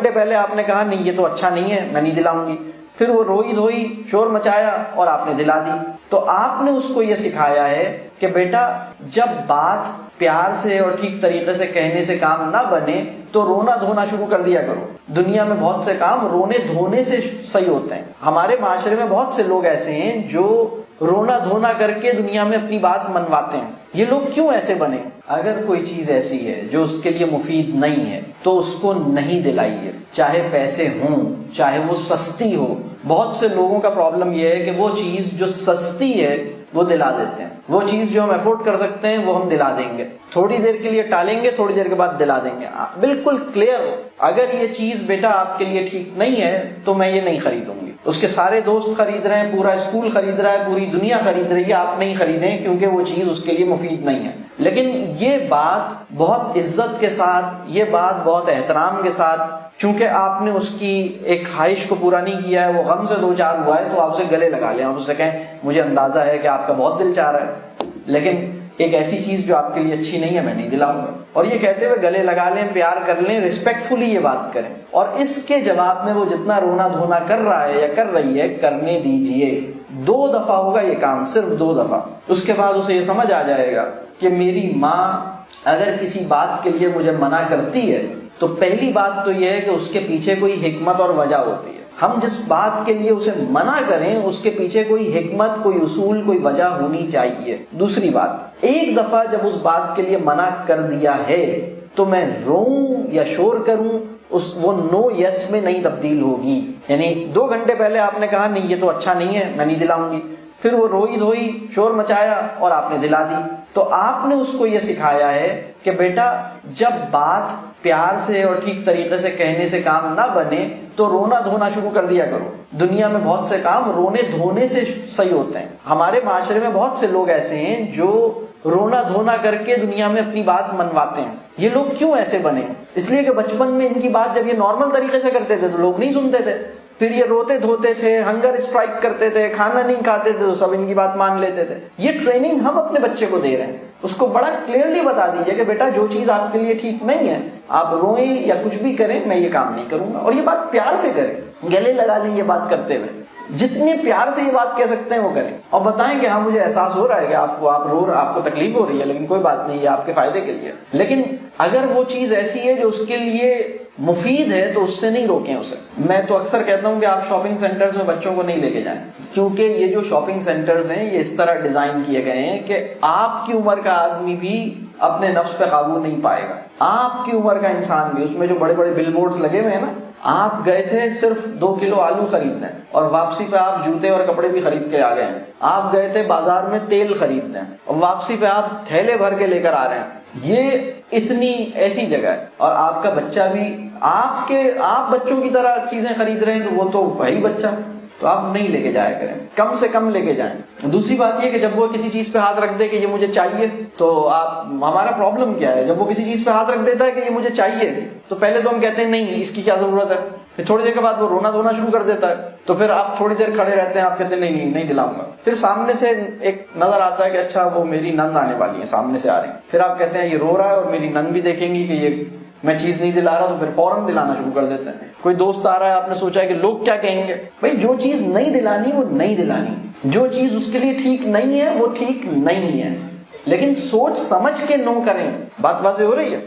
گھنٹے پہلے آپ نے کہا نہیں یہ تو اچھا نہیں ہے، میں نہیں دلاؤں گی، پھر وہ روئی دھوئی شور مچایا اور آپ نے دلا دی. تو آپ نے اس کو یہ سکھایا ہے کہ بیٹا جب بات پیار سے اور ٹھیک طریقے سے کہنے سے کام نہ بنے تو رونا دھونا شروع کر دیا کرو. دنیا میں بہت سے کام رونے دھونے سے صحیح ہوتے ہیں. ہمارے معاشرے میں بہت سے لوگ ایسے ہیں جو رونا دھونا کر کے دنیا میں اپنی بات منواتے ہیں. یہ لوگ کیوں ایسے بنے؟ اگر کوئی چیز ایسی ہے جو اس کے لیے مفید نہیں ہے تو اس کو نہیں دلائیے، چاہے پیسے ہوں چاہے وہ سستی ہو. بہت سے لوگوں کا پرابلم یہ ہے کہ وہ چیز جو سستی ہے وہ دلا دیتے ہیں، وہ چیز جو ہم افورڈ کر سکتے ہیں وہ ہم دلا دیں گے، تھوڑی دیر کے لیے ٹالیں گے، تھوڑی دیر کے بعد دلا دیں گے. بالکل کلیئر ہو اگر یہ چیز بیٹا آپ کے لیے ٹھیک نہیں ہے تو میں یہ نہیں خریدوں گی. اس کے سارے دوست خرید رہے ہیں، پورا اسکول خرید رہا ہے، پوری دنیا خرید رہی ہے، آپ نہیں خریدیں کیونکہ وہ چیز اس کے لیے مفید نہیں ہے. لیکن یہ بات بہت عزت کے ساتھ، یہ بات بہت احترام کے ساتھ، چونکہ آپ نے اس کی ایک خواہش کو پورا نہیں کیا ہے، وہ غم سے دو چار ہوا ہے تو آپ سے گلے لگا لیں، آپ اس سے کہیں مجھے اندازہ ہے کہ آپ کا بہت دل چاہ رہا ہے لیکن ایک ایسی چیز جو آپ کے لیے اچھی نہیں ہے میں نہیں دلاؤں گا. اور یہ کہتے ہوئے گلے لگا لیں، پیار کر لیں، ریسپیکٹفلی یہ بات کریں. اور اس کے جواب میں وہ جتنا رونا دھونا کر رہا ہے یا کر رہی ہے کرنے دیجئے. 2 دفعہ ہوگا یہ کام، صرف 2 دفعہ. اس کے بعد اسے یہ سمجھ آ جائے گا کہ میری ماں اگر کسی بات کے لیے مجھے منع کرتی ہے تو پہلی بات تو یہ ہے کہ اس کے پیچھے کوئی حکمت اور وجہ ہوتی ہے. ہم جس بات کے لیے اسے منع کریں اس کے پیچھے کوئی حکمت، کوئی اصول، کوئی وجہ ہونی چاہیے. دوسری بات، ایک دفعہ جب اس بات کے لیے منع کر دیا ہے تو میں روؤں یا شور کروں، وہ نو یس میں نہیں تبدیل ہوگی. یعنی 2 گھنٹے پہلے آپ نے کہا نہیں یہ تو اچھا نہیں ہے، میں نہیں دلاؤں گی، پھر وہ روئی دھوئی شور مچایا اور آپ نے دلا دی. تو آپ نے اس کو یہ سکھایا ہے کہ بیٹا جب بات پیار سے اور ٹھیک طریقے سے کہنے سے کام نہ بنے تو رونا دھونا شروع کر دیا کرو. دنیا میں بہت سے کام رونے دھونے سے صحیح ہوتے ہیں. ہمارے معاشرے میں بہت سے لوگ ایسے ہیں جو رونا دھونا کر کے دنیا میں اپنی بات منواتے ہیں. یہ لوگ کیوں ایسے بنے؟ اس لیے کہ بچپن میں ان کی بات جب یہ نارمل طریقے سے کرتے تھے تو لوگ نہیں سنتے تھے، پھر یہ روتے دھوتے تھے، ہنگر اسٹرائک کرتے تھے، کھانا نہیں کھاتے تھے تو سب ان کی بات مان لیتے تھے. یہ ٹریننگ ہم اپنے بچے کو دے رہے ہیں. اس کو بڑا کلیئرلی بتا دیجئے کہ بیٹا جو چیز آپ کے لیے ٹھیک نہیں ہے، آپ روئیں یا کچھ بھی کریں، میں یہ کام نہیں کروں گا. اور یہ بات پیار سے کریں، گلے لگا لیں یہ بات کرتے ہوئے. جتنے پیار سے یہ بات کہہ سکتے ہیں وہ کریں اور بتائیں کہ ہاں مجھے احساس ہو رہا ہے کہ آپ کو تکلیف ہو رہی ہے لیکن کوئی بات نہیں، یہ آپ کے فائدے کے لیے. لیکن اگر وہ چیز ایسی ہے جو اس کے لیے مفید ہے تو اس سے نہیں روکیں اسے. میں تو اکثر کہتا ہوں کہ آپ شاپنگ سینٹرز میں بچوں کو نہیں لے کے جائیں، کیونکہ یہ جو شاپنگ سینٹرز ہیں یہ اس طرح ڈیزائن کیے گئے ہیں کہ آپ کی عمر کا آدمی بھی اپنے نفس پہ قابو نہیں پائے گا. آپ کی عمر کا انسان بھی، اس میں جو بڑے بڑے بل بورڈز لگے ہوئے ہیں نا، آپ گئے تھے صرف 2 کلو آلو خریدنے اور واپسی پہ آپ جوتے اور کپڑے بھی خرید کے آ گئے ہیں. آپ گئے تھے بازار میں تیل خریدنے اور واپسی پہ آپ تھیلے بھر کے لے کر آ رہے ہیں. یہ اتنی ایسی جگہ ہے اور آپ کا بچہ بھی آپ بچوں کی طرح چیزیں خرید رہے ہیں تو وہ تو وہی بچہ، تو آپ نہیں لے کے جایا کریں، کم سے کم لے کے جائیں. دوسری بات یہ کہ جب وہ کسی چیز پہ ہاتھ رکھ دے کہ یہ مجھے چاہیے تو ہمارا پرابلم کیا ہے؟ جب وہ کسی چیز پہ ہاتھ رکھ دیتا ہے کہ یہ مجھے چاہیے تو پہلے تو ہم کہتے ہیں نہیں اس کی کیا ضرورت ہے، پھر تھوڑی دیر کے بعد وہ رونا دھونا شروع کر دیتا ہے تو پھر آپ تھوڑی دیر کھڑے رہتے ہیں، آپ کہتے ہیں نہیں دلاؤں گا. پھر سامنے سے ایک نظر آتا ہے کہ اچھا وہ میری نند آنے والی ہے، سامنے سے آ رہی ہے، پھر آپ کہتے ہیں یہ رو رہا ہے اور میری نند بھی دیکھیں گی کہ یہ میں چیز نہیں دلا رہا تو پھر فوراً دلانا شروع کر دیتے ہیں. کوئی دوست آ رہا ہے، آپ نے سوچا ہے کہ لوگ کیا کہیں گے. بھائی جو چیز نہیں دلانی وہ نہیں دلانی، جو چیز اس کے لیے ٹھیک نہیں ہے وہ ٹھیک نہیں ہے، لیکن سوچ سمجھ کے نو کریں. بات واضح ہو رہی ہے؟